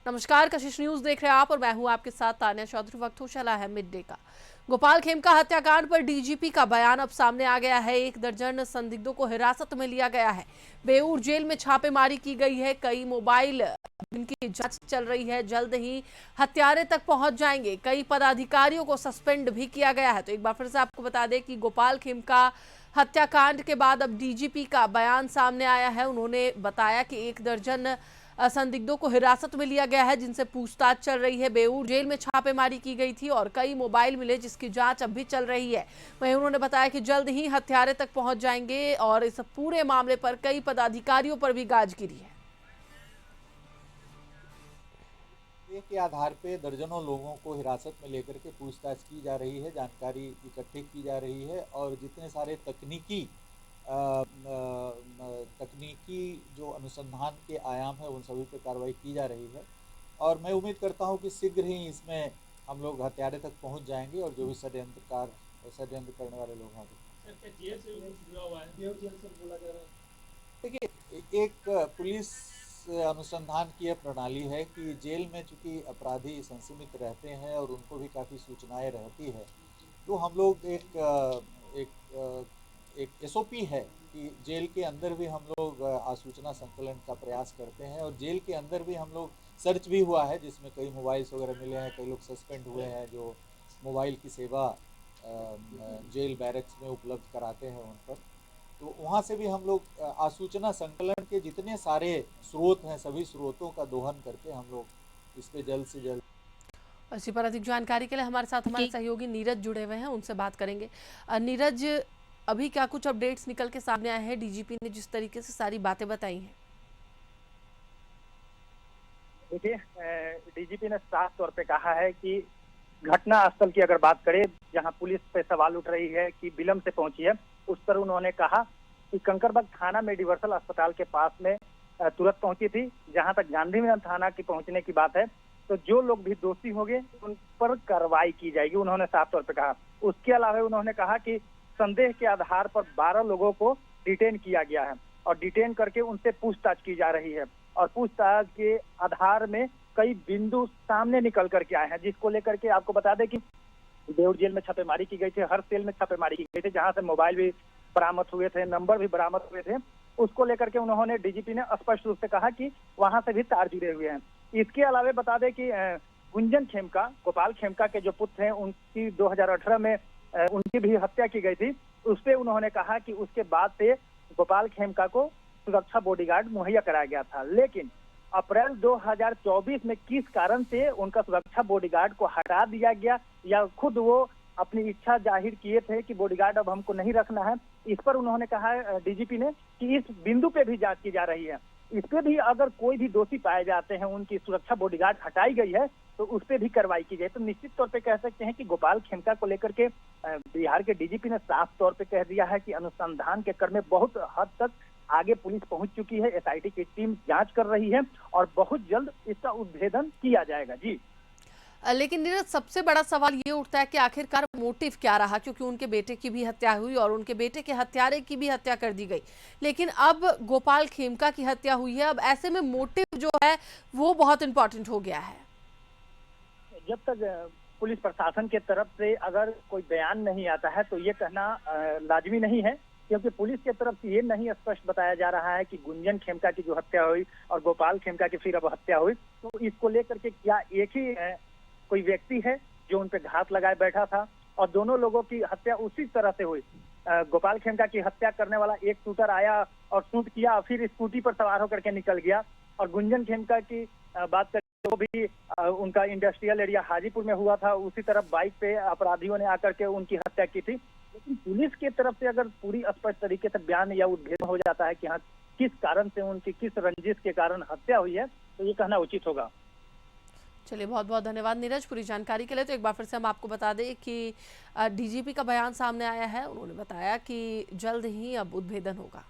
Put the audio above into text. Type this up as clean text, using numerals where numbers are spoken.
नमस्कार, कशिश न्यूज देख रहे हैं आप और मैं हूं आपके साथ तान्या चौधरी। वक्त हो चला है मिड डे का। गोपाल खेमका हत्याकांड पर डीजीपी का बयान अब सामने आ गया है। 1 दर्जन संदिग्धों को हिरासत में लिया गया है। बेऊर जेल में छापेमारी की गई है। कई मोबाइल इनकी जांच चल रही है। जल्द ही हत्यारे तक पहुंच जाएंगे। कई पदाधिकारियों को सस्पेंड भी किया गया है। तो एक बार फिर से आपको बता दें कि गोपाल खेमका हत्याकांड के बाद अब डीजीपी का बयान सामने आया है। उन्होंने बताया कि 1 दर्जन संदिग्धों को हिरासत में लिया गया है, जिनसे पूछताछ चल रही है। बेऊर जेल में छापेमारी की गई थी और कई मोबाइल मिले, जिसकी जांच अब भी चल रही है। वहीं उन्होंने बताया कि जल्द ही हत्यारे तक पहुंच जाएंगे और इस पूरे मामले पर कई पदाधिकारियों पर भी गाज गिरी है। के आधार पे दर्जनों लोगों को हिरासत में लेकर के पूछताछ की जा रही है, जानकारी इकट्ठी की जा रही है और जितने सारे तकनीकी जो अनुसंधान के आयाम है उन सभी पे कार्रवाई की जा रही है। और मैं उम्मीद करता हूं कि शीघ्र ही इसमें हम लोग हत्यारे तक पहुंच जाएंगे और जो भी षड्यंत्र करने वाले लोग हैं। देखिए, एक पुलिस अनुसंधान की यह प्रणाली है कि जेल में चूंकि अपराधी संक्रमित रहते हैं और उनको भी काफ़ी सूचनाएं रहती है, तो हम लोग एक एसओपी है कि जेल के अंदर भी हम लोग आसूचना संकलन का प्रयास करते हैं और जेल के अंदर भी हम लोग सर्च भी हुआ है, जिसमें कई मोबाइल्स वगैरह मिले हैं। कई लोग सस्पेंड हुए हैं जो मोबाइल की सेवा जेल बैरक्स में उपलब्ध कराते हैं उन पर। तो वहाँ से भी हम लोग आसूचना संकलन के जितने सारे स्रोत हैं, सभी स्रोतों का दोहन करके हम लोग इस पे जल्द से जल्द। इसी पर अधिक जानकारी के लिए हमारे साथ हमारे सहयोगी नीरज जुड़े हुए हैं, उनसे बात करेंगे। नीरज, अभी क्या कुछ अपडेट्स निकल के सामने आए हैं? डीजीपी ने जिस तरीके से सारी बातें बताई हैं। देखिए, डीजीपी ने साफ तौर पे कहा है कि घटना स्थल की अगर बात करें, जहां पुलिस पे सवाल उठ रही है कि विलंब से पहुंची है, उस पर उन्होंने कहा कि कंकड़बाग थाना में यूनिवर्सल अस्पताल के पास में तुरंत पहुंची थी। जहां तक गांधी मैदान थाना की पहुंचने की बात है, तो जो लोग भी दोषी होंगे उन पर कार्रवाई की जाएगी, उन्होंने साफ तौर पे कहा। उसके अलावा उन्होंने कहा कि संदेह के आधार पर 12 लोगों को डिटेन किया गया है और डिटेन करके उनसे पूछताछ की जा रही है और पूछताछ के आधार में कई बिंदु सामने निकल करके आए हैं, जिसको लेकर के आपको बता दें कि बेऊर जेल में छापेमारी की गई थी। हर सेल में छापेमारी की गई थी, जहां से मोबाइल भी बरामद हुए थे, नंबर भी बरामद हुए थे। उसको लेकर के उन्होंने, डीजीपी ने स्पष्ट रूप से कहा कि वहां से भी तार जुड़े हुए हैं। इसके अलावा बता दें कि गुंजन खेमका, गोपाल खेमका के जो पुत्र हैं, उनकी 2018 में उनकी भी हत्या की गई थी। उस पर उन्होंने कहा कि उसके बाद से गोपाल खेमका को सुरक्षा बॉडीगार्ड मुहैया कराया गया था, लेकिन अप्रैल 2024 में किस कारण से उनका सुरक्षा बॉडीगार्ड को हटा दिया गया, या खुद वो अपनी इच्छा जाहिर किए थे कि बॉडीगार्ड अब हमको नहीं रखना है, इस पर उन्होंने कहा डीजीपी ने कि इस बिंदु पे भी जांच की जा रही है। इस पे भी अगर कोई भी दोषी पाए जाते हैं, उनकी सुरक्षा बॉडीगार्ड हटाई गई है, तो उस पर भी कार्रवाई की जाए। तो निश्चित तौर पे कह सकते हैं कि गोपाल खेमका को लेकर के बिहार के डीजीपी ने साफ तौर पे कह दिया है कि अनुसंधान के क्रम में बहुत हद तक आगे पुलिस पहुंच चुकी है। एसआईटी की टीम जांच कर रही है और बहुत जल्द इसका उद्भेदन किया जाएगा। जी, लेकिन नीरज, सबसे बड़ा सवाल ये उठता है कि आखिरकार मोटिव क्या रहा, क्योंकि उनके बेटे की भी हत्या हुई और उनके बेटे के हत्यारे की भी हत्या कर दी गई। लेकिन अब गोपाल खेमका की हत्या हुई है। अब ऐसे में मोटिव जो है वो बहुत इंपॉर्टेंट हो गया है। जब तक पुलिस प्रशासन के तरफ से अगर कोई बयान नहीं आता है, तो ये कहना लाजमी नहीं है, क्योंकि पुलिस के तरफ से ये नहीं स्पष्ट बताया जा रहा है कि गुंजन खेमका की जो हत्या हुई और गोपाल खेमका की फिर अब हत्या हुई, तो इसको लेकर के क्या एक ही कोई व्यक्ति है जो उन पे घात लगाए बैठा था और दोनों लोगों की हत्या उसी तरह से हुई। गोपाल खेमका की हत्या करने वाला एक शूटर आया और शूट किया, फिर स्कूटी पर सवार होकर के निकल गया। और गुंजन खेमका की बात करें तो भी उनका इंडस्ट्रियल एरिया हाजीपुर में हुआ था, उसी तरफ बाइक पे अपराधियों ने आकर के उनकी हत्या की थी। लेकिन पुलिस की तरफ से अगर पूरी स्पष्ट तरीके से बयान या उद्भेदन हो जाता है कि हाँ किस कारण से, उनकी किस रंजिश के कारण हत्या हुई है, तो ये कहना उचित होगा। चलिए, बहुत बहुत धन्यवाद नीरज पूरी जानकारी के लिए। तो एक बार फिर से हम आपको बता दें कि डीजीपी का बयान सामने आया है। उन्होंने बताया कि जल्द ही अब उद्भेदन होगा।